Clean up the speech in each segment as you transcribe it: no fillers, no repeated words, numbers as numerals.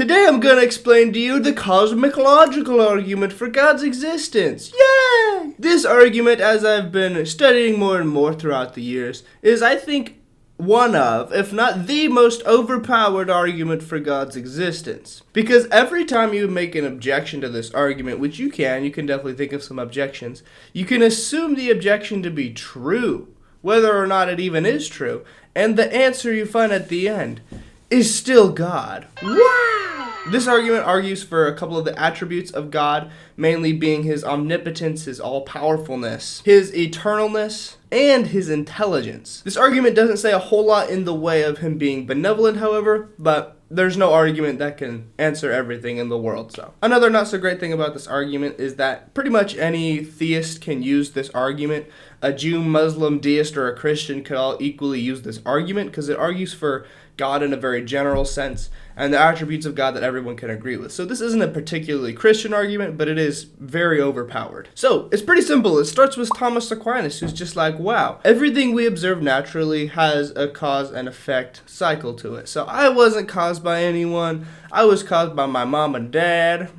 Today I'm gonna explain to you the cosmological argument for God's existence. Yay! This argument, as I've been studying more and more throughout the years, is, I think, one of, if not the most overpowered argument for God's existence. Because every time you make an objection to this argument, which you can definitely think of some objections, you can assume the objection to be true, whether or not it even is true, and the answer you find at the end is still God. Wow! This argument argues for a couple of the attributes of God, mainly being his omnipotence, his all-powerfulness, his eternalness, and his intelligence. This argument doesn't say a whole lot in the way of him being benevolent, however, but there's no argument that can answer everything in the world. So another not so great thing about this argument is that pretty much any theist can use this argument. A Jew, Muslim, deist, or a Christian could all equally use this argument because it argues for God in a very general sense and the attributes of God that everyone can agree with. So this isn't a particularly Christian argument, but it is very overpowered. So it's pretty simple. It starts with Thomas Aquinas, who's just like, wow, everything we observe naturally has a cause and effect cycle to it. So I wasn't caused by anyone. I was caused by my mom and dad.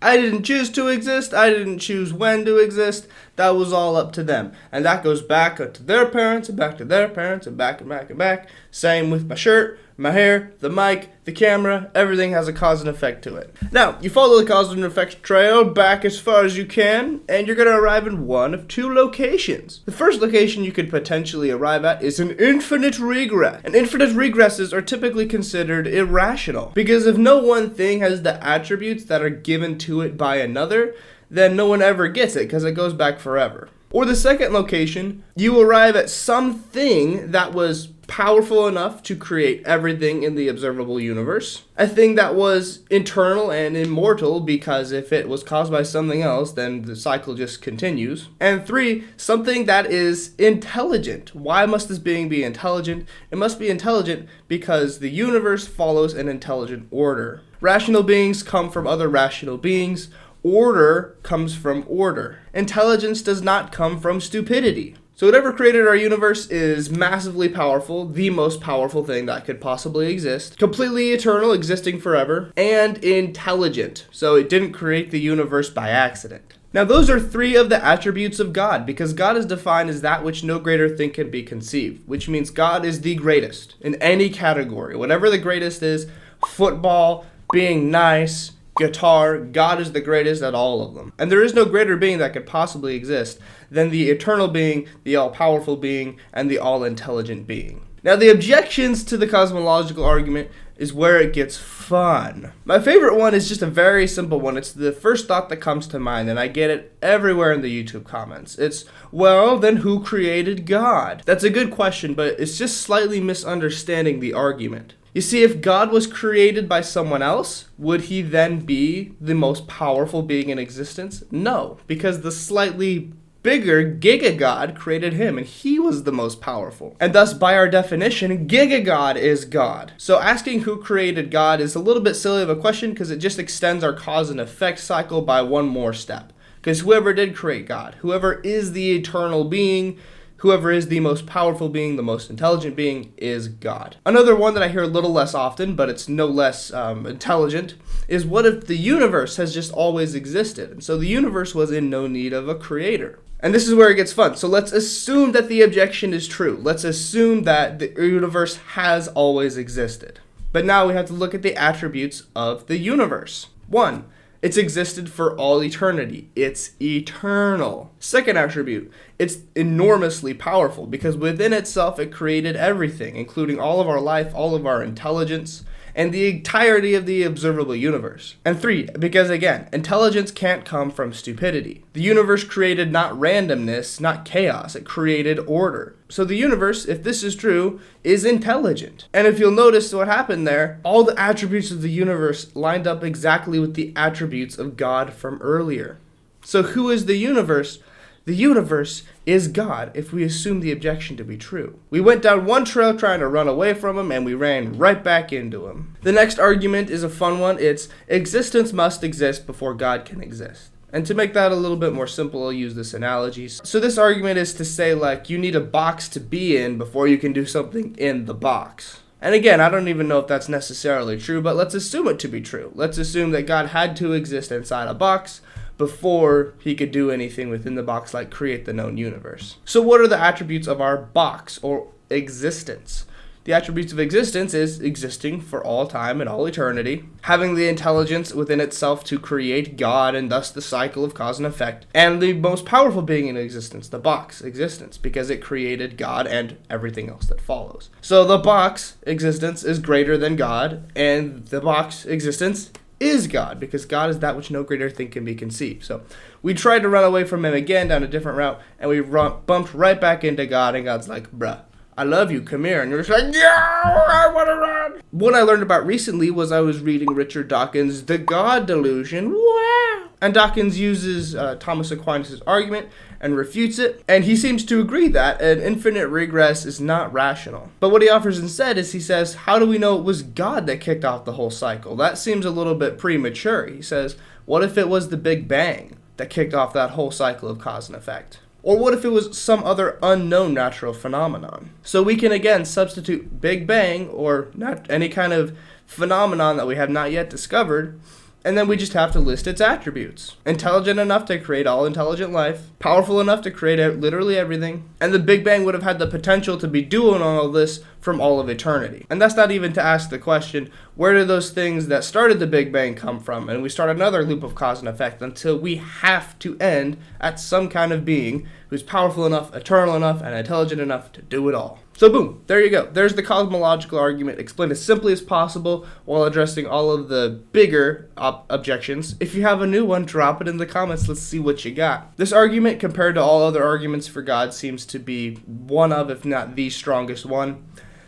I didn't choose to exist. I didn't choose when to exist. That was all up to them. And that goes back to their parents and back to their parents and back and back and back. Same with my shirt, my hair, the mic, the camera. Everything has a cause and effect to it. Now, you follow the cause and effect trail back as far as you can, and you're going to arrive in one of two locations. The first location you could potentially arrive at is an infinite regress. And infinite regresses are typically considered irrational, because if no one thing has the attributes that are given to it by another, then no one ever gets it, because it goes back forever. Or the second location, you arrive at something that was powerful enough to create everything in the observable universe. A thing that was eternal and immortal, because if it was caused by something else, then the cycle just continues. And 3, something that is intelligent. Why must this being be intelligent? It must be intelligent because the universe follows an intelligent order. Rational beings come from other rational beings. Order comes from order. Intelligence does not come from stupidity. So whatever created our universe is massively powerful, the most powerful thing that could possibly exist, completely eternal, existing forever, and intelligent. So it didn't create the universe by accident. Now those are 3 of the attributes of God, because God is defined as that which no greater thing can be conceived, which means God is the greatest in any category. Whatever the greatest is, football, being nice, guitar, God is the greatest at all of them. And there is no greater being that could possibly exist than the eternal being, the all-powerful being, and the all-intelligent being. Now the objections to the cosmological argument is where it gets fun. My favorite one is just a very simple one. It's the first thought that comes to mind, and I get it everywhere in the YouTube comments. It's, well, then who created God? That's a good question, but it's just slightly misunderstanding the argument. You see, if God was created by someone else, would he then be the most powerful being in existence? No, because the slightly bigger Giga-God created him, and he was the most powerful. And thus, by our definition, Giga-God is God. So asking who created God is a little bit silly of a question, because it just extends our cause and effect cycle by one more step. Because whoever did create God, whoever is the eternal being, whoever is the most powerful being, the most intelligent being, is God. Another one that I hear a little less often, but it's no less intelligent, is what if the universe has just always existed? And so the universe was in no need of a creator. And this is where it gets fun. So let's assume that the objection is true. Let's assume that the universe has always existed. But now we have to look at the attributes of the universe. 1, it's existed for all eternity. It's eternal. Second attribute, it's enormously powerful because within itself it created everything, including all of our life, all of our intelligence, and the entirety of the observable universe. And 3, because again, intelligence can't come from stupidity. The universe created not randomness, not chaos, it created order. So the universe, if this is true, is intelligent. And if you'll notice what happened there, all the attributes of the universe lined up exactly with the attributes of God from earlier. So who is the universe? The universe is God, if we assume the objection to be true. We went down one trail trying to run away from him, and we ran right back into him. The next argument is a fun one. It's existence must exist before God can exist. And to make that a little bit more simple, I'll use this analogy. So this argument is to say, like, you need a box to be in before you can do something in the box. And again, I don't even know if that's necessarily true, but let's assume it to be true. Let's assume that God had to exist inside a box before he could do anything within the box like create the known universe. So what are the attributes of our box or existence? The attributes of existence is existing for all time and all eternity, having the intelligence within itself to create God and thus the cycle of cause and effect, and the most powerful being in existence, the box existence, because it created God and everything else that follows. So the box existence is greater than God, and the box existence is God, because God is that which no greater thing can be conceived. So we tried to run away from him again down a different route, and we bumped right back into God, and God's like, bruh, I love you, come here. And you're just like, yeah, I want to run. What I learned about recently was I was reading Richard Dawkins' The God Delusion. Wow. And Dawkins uses Thomas Aquinas' argument and refutes it. And he seems to agree that an infinite regress is not rational. But what he offers instead is he says, how do we know it was God that kicked off the whole cycle? That seems a little bit premature. He says, what if it was the Big Bang that kicked off that whole cycle of cause and effect? Or what if it was some other unknown natural phenomenon? So we can again substitute Big Bang or not any kind of phenomenon that we have not yet discovered, and then we just have to list its attributes. Intelligent enough to create all intelligent life, powerful enough to create literally everything, and the Big Bang would have had the potential to be doing all of this from all of eternity. And that's not even to ask the question, where do those things that started the Big Bang come from? And we start another loop of cause and effect until we have to end at some kind of being who's powerful enough, eternal enough, and intelligent enough to do it all. So boom, there you go. There's the cosmological argument explained as simply as possible while addressing all of the bigger objections. If you have a new one, drop it in the comments. Let's see what you got. This argument, compared to all other arguments for God, seems to be one of, if not the strongest one.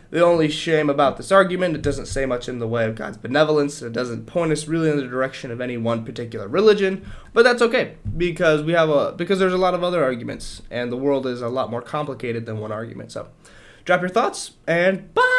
The only shame about this argument, it doesn't say much in the way of God's benevolence. It doesn't point us really in the direction of any one particular religion, but that's okay because there's a lot of other arguments, and the world is a lot more complicated than one argument. So, drop your thoughts and bye.